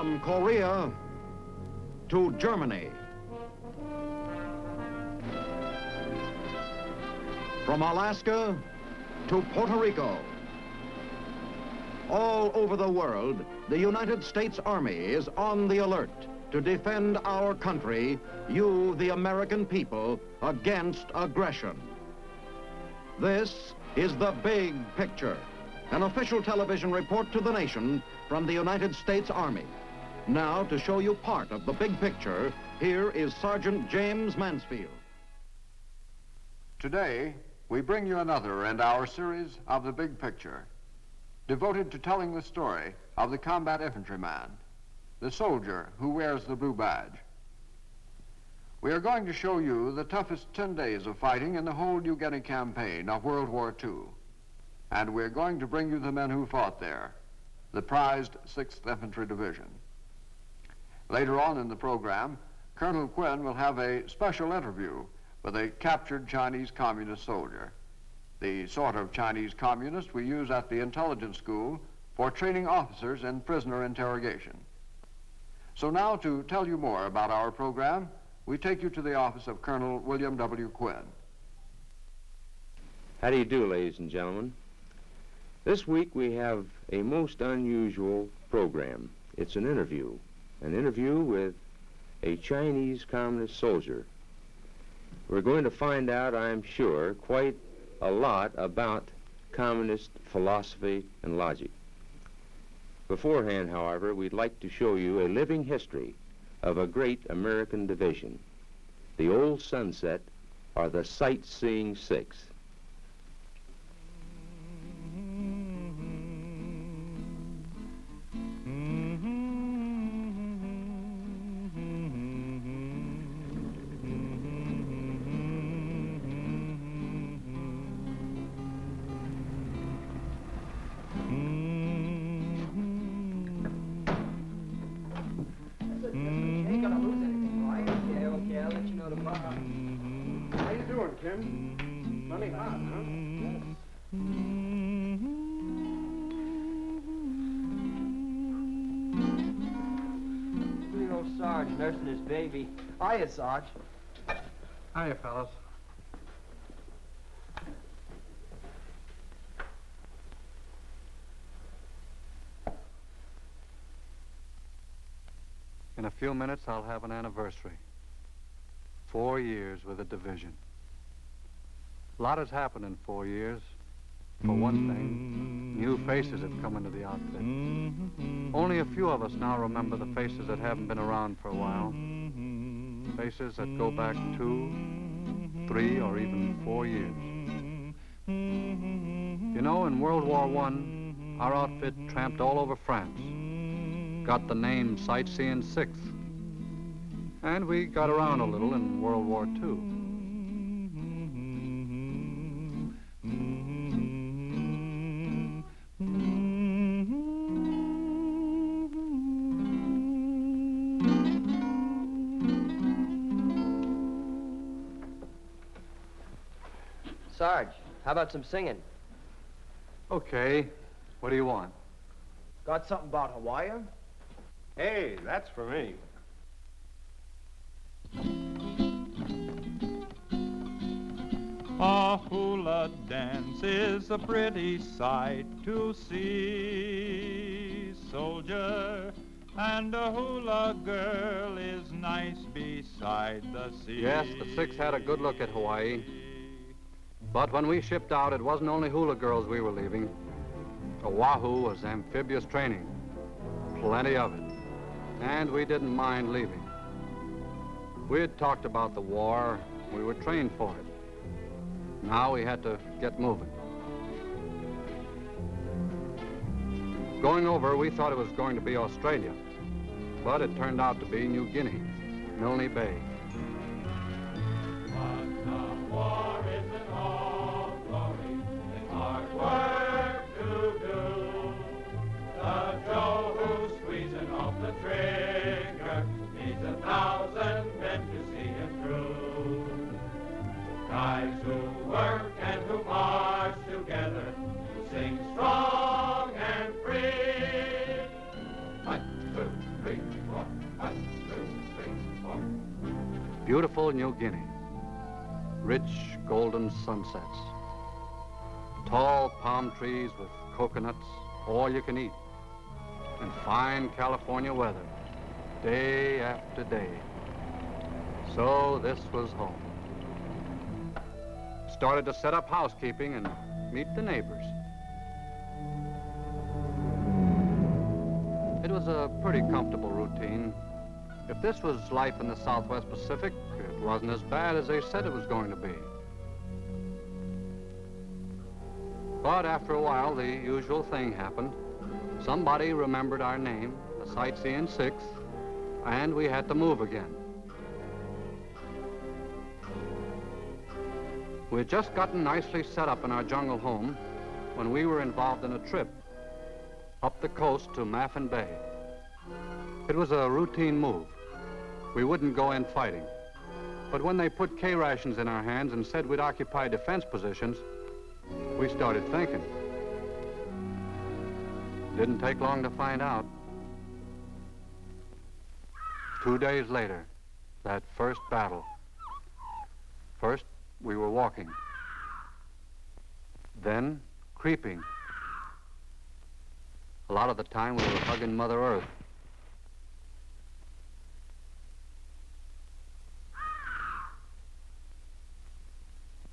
From Korea to Germany. From Alaska to Puerto Rico. All over the world, the United States Army is on the alert to defend our country, you, the American people, against aggression. This is The Big Picture, an official television report to the nation from the United States Army. Now, to show you part of the big picture, here is Sergeant James Mansfield. Today, we bring you another in our series of The Big Picture, devoted to telling the story of the combat infantryman, the soldier who wears the blue badge. We are going to show you the toughest 10 days of fighting in the whole New Guinea campaign of World War II. And we're going to bring you the men who fought there, the prized 6th Infantry Division. Later on in the program, Colonel Quinn will have a special interview with a captured Chinese Communist soldier, the sort of Chinese Communist we use at the intelligence school for training officers in prisoner interrogation. So now, to tell you more about our program, we take you to the office of Colonel William W. Quinn. How do you do, ladies and gentlemen? This week we have a most unusual program. It's an interview with a Chinese Communist soldier. We're going to find out, I'm sure, quite a lot about communist philosophy and logic. Beforehand, however, we'd like to show you a living history of a great American division, the Old Sunset, or the Sightseeing Six. Sarge nursing his baby. Hiya, Sarge. Hiya, fellas. In a few minutes, I'll have an anniversary. 4 years with the division. A lot has happened in 4 years. For one thing, new faces have come into the outfit. Only a few of us now remember the faces that haven't been around for a while. Faces that go back 2, 3, or even 4 years. You know, in World War I, our outfit tramped all over France. Got the name Sightseeing Sixth. And we got around a little in World War II. Sarge, how about some singing? Okay. What do you want? Got something about Hawaii? Hey, that's for me. A hula dance is a pretty sight to see, soldier, and a hula girl is nice beside the sea. Yes, the Six had a good look at Hawaii. But when we shipped out, it wasn't only hula girls we were leaving. Oahu was amphibious training. Plenty of it. And we didn't mind leaving. We had talked about the war. We were trained for it. Now we had to get moving. Going over, we thought it was going to be Australia. But it turned out to be New Guinea, Maffin Bay. Guys who work and who march together, who sing strong and free. 1, 2, 3, Beautiful New Guinea. Rich golden sunsets. Tall palm trees with coconuts, all you can eat. And fine California weather, day after day. So this was home. Started to set up housekeeping and meet the neighbors. It was a pretty comfortable routine. If this was life in the Southwest Pacific, it wasn't as bad as they said it was going to be. But after a while, the usual thing happened. Somebody remembered our name, the sightseeing sixth, and we had to move again. We had just gotten nicely set up in our jungle home when we were involved in a trip up the coast to Maffin Bay. It was a routine move. We wouldn't go in fighting. But when they put K-rations in our hands and said we'd occupy defense positions, we started thinking. Didn't take long to find out. 2 days later, that first battle. First, we were walking. Then, creeping. A lot of the time, we were hugging Mother Earth.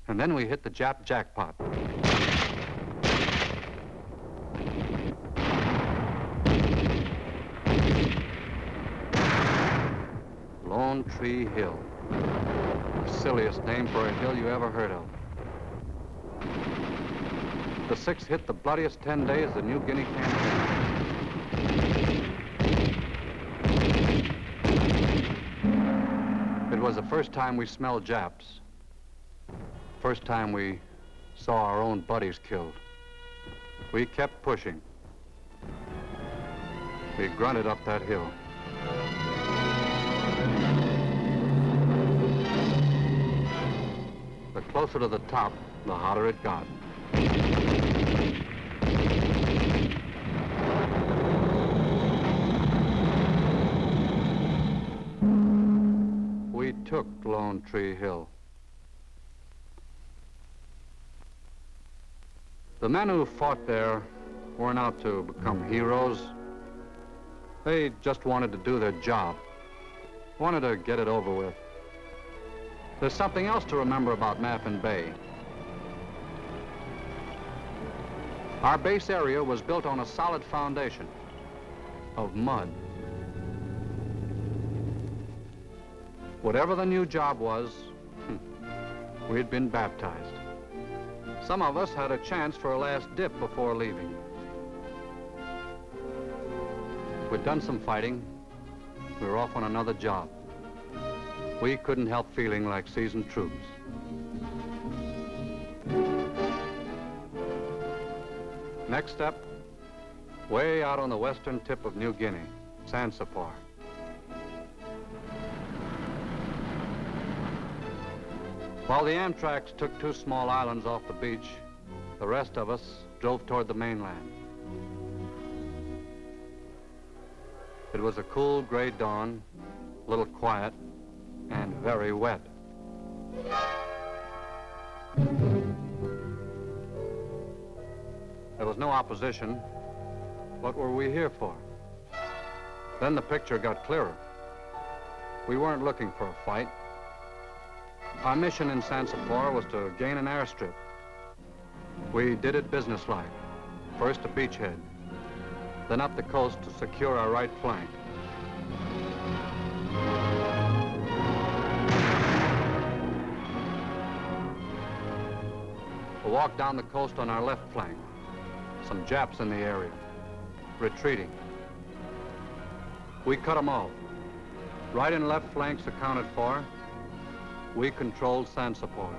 And then we hit the Jap jackpot. Lone Tree Hill. The silliest name for a hill you ever heard of. The sixth hit the bloodiest 10 days of the New Guinea campaign. It was the first time we smelled Japs. First time we saw our own buddies killed. We kept pushing. We grunted up that hill. The closer to the top, the hotter it got. We took Lone Tree Hill. The men who fought there weren't out to become heroes. They just wanted to do their job, wanted to get it over with. There's something else to remember about Maffin Bay. Our base area was built on a solid foundation of mud. Whatever the new job was, we'd been baptized. Some of us had a chance for a last dip before leaving. We'd done some fighting. We were off on another job. We couldn't help feeling like seasoned troops. Next step, way out on the western tip of New Guinea, Sansapor. While the Amtraks took 2 small islands off the beach, the rest of us drove toward the mainland. It was a cool gray dawn, a little quiet, and very wet. There was no opposition. What were we here for? Then the picture got clearer. We weren't looking for a fight. Our mission in Sansapor was to gain an airstrip. We did it businesslike. First a beachhead, then up the coast to secure our right flank. We walked down the coast on our left flank. Some Japs in the area, retreating. We cut them off. Right and left flanks accounted for. We controlled Sansapor.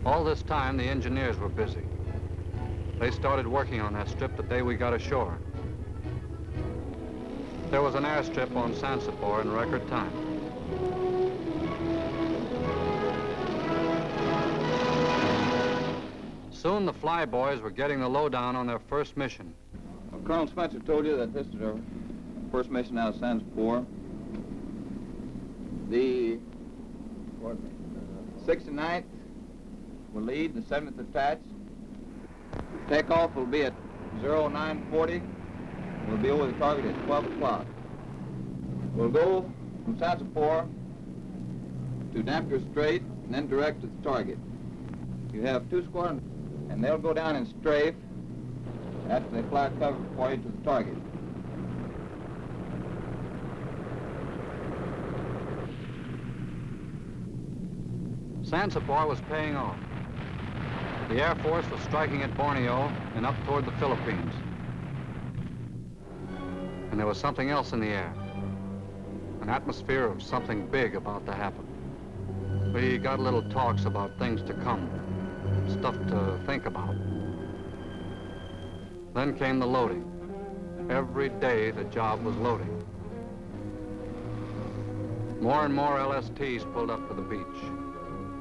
All this time, the engineers were busy. They started working on that strip the day we got ashore. There was an airstrip on Sansapor in record time. Soon the flyboys were getting the lowdown on their first mission. Well, Colonel Spencer told you that this is our first mission out of Sansapor. The 69th will lead, the 7th attached. Takeoff will be at 0940. We'll be over the target at 12 o'clock. We'll go from Sansapor to Dampier Strait and then direct to the target. You have 2 squadrons, and they'll go down and strafe after they fly cover for you to the target. Sansapor was paying off. The Air Force was striking at Borneo and up toward the Philippines. And there was something else in the air. An atmosphere of something big about to happen. We got little talks about things to come, stuff to think about. Then came the loading. Every day the job was loading. More and more LSTs pulled up to the beach.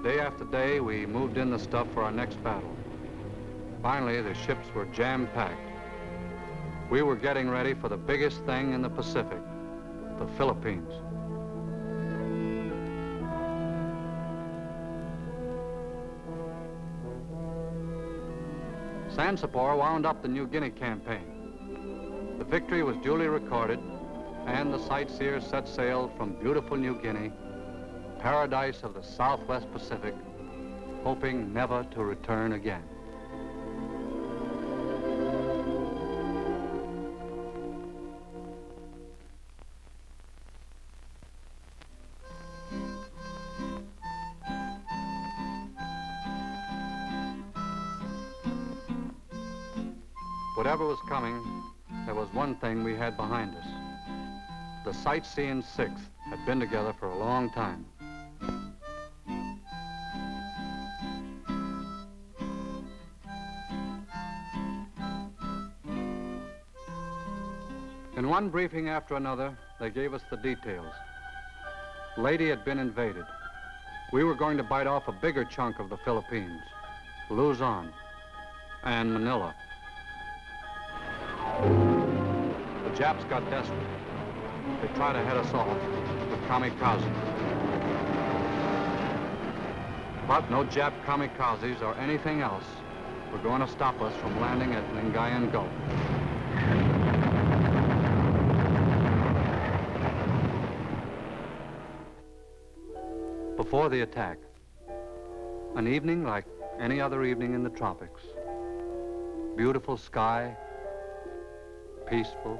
Day after day, we moved in the stuff for our next battle. Finally, the ships were jam-packed. We were getting ready for the biggest thing in the Pacific, the Philippines. Sansapor wound up the New Guinea campaign. The victory was duly recorded, and the sightseers set sail from beautiful New Guinea, paradise of the Southwest Pacific, hoping never to return again. Whatever was coming, there was one thing we had behind us. The sightseeing 6th had been together for a long time. In one briefing after another, they gave us the details. Leyte had been invaded. We were going to bite off a bigger chunk of the Philippines, Luzon, and Manila. The Japs got desperate. They tried to head us off with kamikazes. But no Jap kamikazes or anything else were going to stop us from landing at Lingayen Gulf. Before the attack, an evening like any other evening in the tropics. Beautiful sky, peaceful.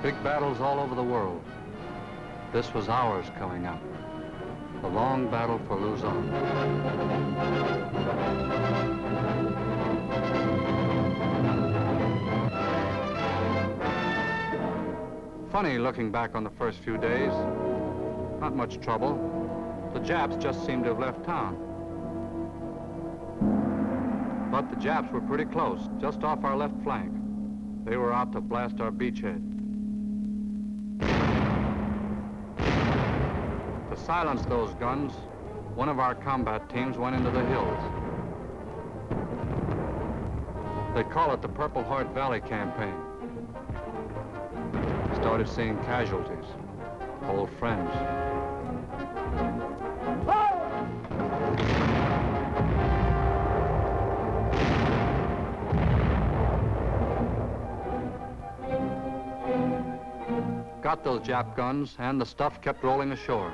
Big battles all over the world. This was ours coming up. The long battle for Luzon. Funny looking back on the first few days. Not much trouble. The Japs just seemed to have left town. But the Japs were pretty close, just off our left flank. They were out to blast our beachhead. To silence those guns, one of our combat teams went into the hills. They call it the Purple Heart Valley Campaign. Started seeing casualties, old friends. Got those Jap guns, and the stuff kept rolling ashore.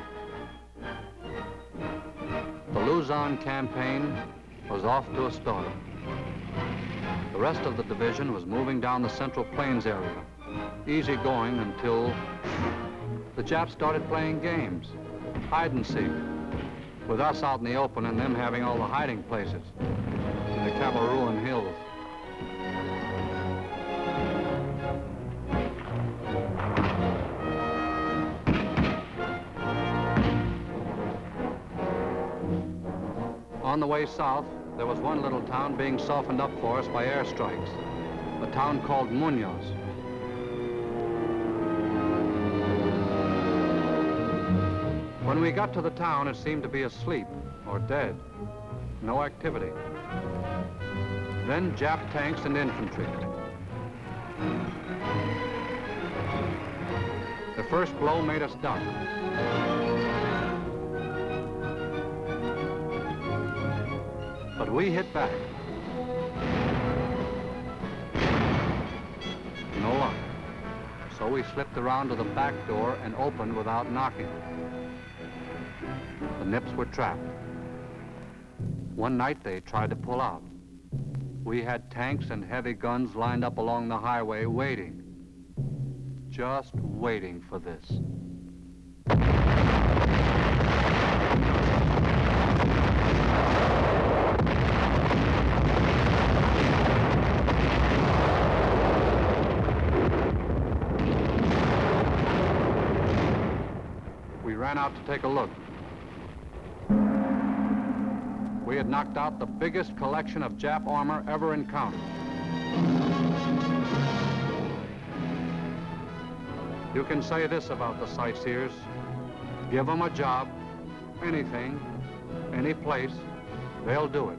The Luzon campaign was off to a start. The rest of the division was moving down the Central Plains area, easy going until the Japs started playing games, hide and seek, with us out in the open and them having all the hiding places in the Cameroon Hills. On the way south, there was one little town being softened up for us by airstrikes, a town called Munoz. When we got to the town, it seemed to be asleep or dead. No activity. Then Jap tanks and infantry. The first blow made us duck. But we hit back. No luck. So we slipped around to the back door and opened without knocking. The Nips were trapped. One night they tried to pull out. We had tanks and heavy guns lined up along the highway waiting. Just waiting for this. We ran out to take a look. We had knocked out the biggest collection of Jap armor ever encountered. You can say this about the sightseers. Give them a job, anything, any place, they'll do it.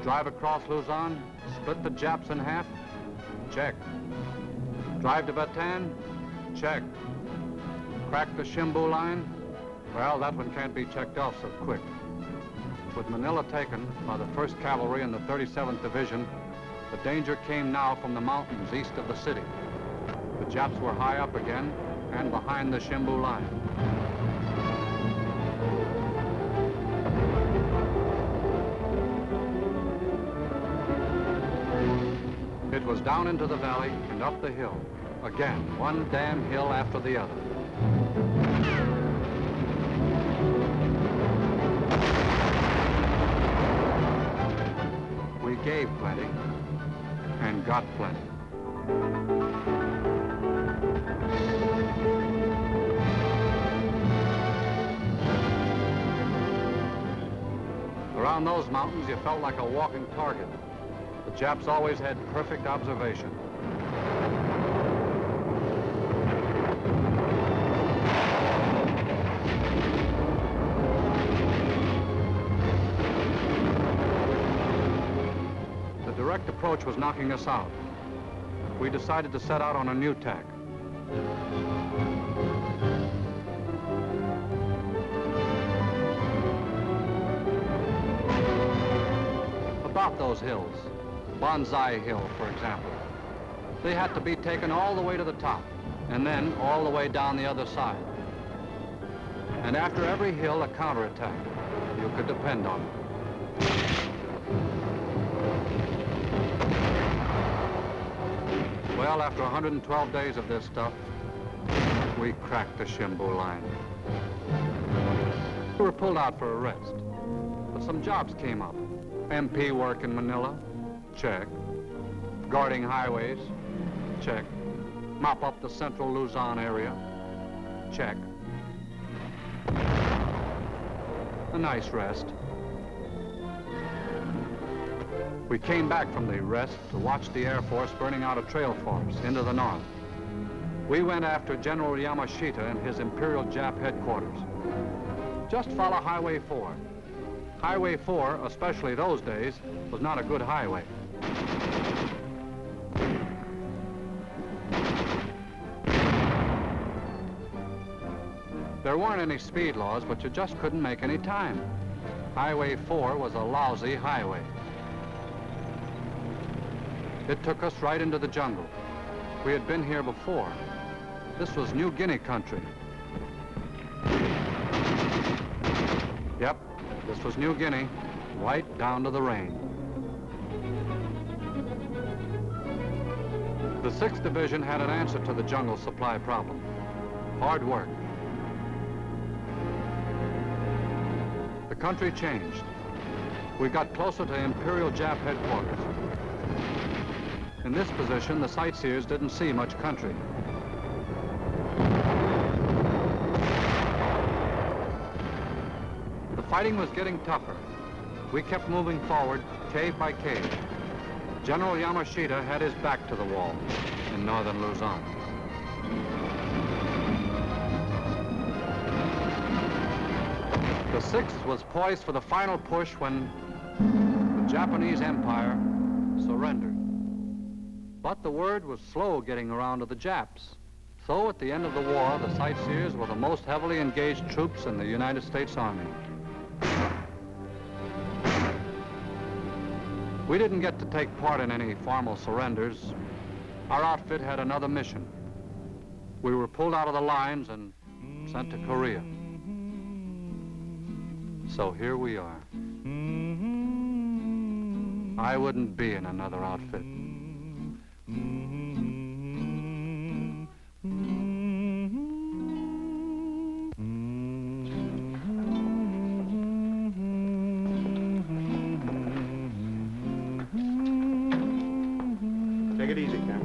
Drive across Luzon, split the Japs in half, check. Drive to Bataan, check. Crack the Shimbu line, well, that one can't be checked off so quick. With Manila taken by the 1st Cavalry and the 37th Division, the danger came now from the mountains east of the city. The Japs were high up again and behind the Shimbu line. It was down into the valley and up the hill. Again, one damn hill after the other. We gave plenty and got plenty. Around those mountains, you felt like a walking target. The Japs always had perfect observation. The direct approach was knocking us out. We decided to set out on a new tack. About those hills, Bonsai Hill, for example. They had to be taken all the way to the top, and then all the way down the other side. And after every hill, a counterattack. You could depend on it. Well, after 112 days of this stuff, we cracked the Shimbu line. We were pulled out for a rest, but some jobs came up. MP work in Manila, check. Guarding highways, check. Mop up the central Luzon area, check. A nice rest. We came back from the rest to watch the Air Force burning out a trail force into the north. We went after General Yamashita and his Imperial Jap headquarters. Just follow Highway 4. Highway 4, especially those days, was not a good highway. There weren't any speed laws, but you just couldn't make any time. Highway 4 was a lousy highway. It took us right into the jungle. We had been here before. This was New Guinea country. Yep, this was New Guinea, right down to the rain. The 6th Division had an answer to the jungle supply problem. Hard work. The country changed. We got closer to Imperial Jap headquarters. In this position, the sightseers didn't see much country. The fighting was getting tougher. We kept moving forward, cave by cave. General Yamashita had his back to the wall in northern Luzon. The 6th was poised for the final push when the Japanese Empire surrendered. But the word was slow getting around to the Japs. So at the end of the war, the sightseers were the most heavily engaged troops in the United States Army. We didn't get to take part in any formal surrenders. Our outfit had another mission. We were pulled out of the lines and sent to Korea. So here we are. I wouldn't be in another outfit. Take it easy, Ken.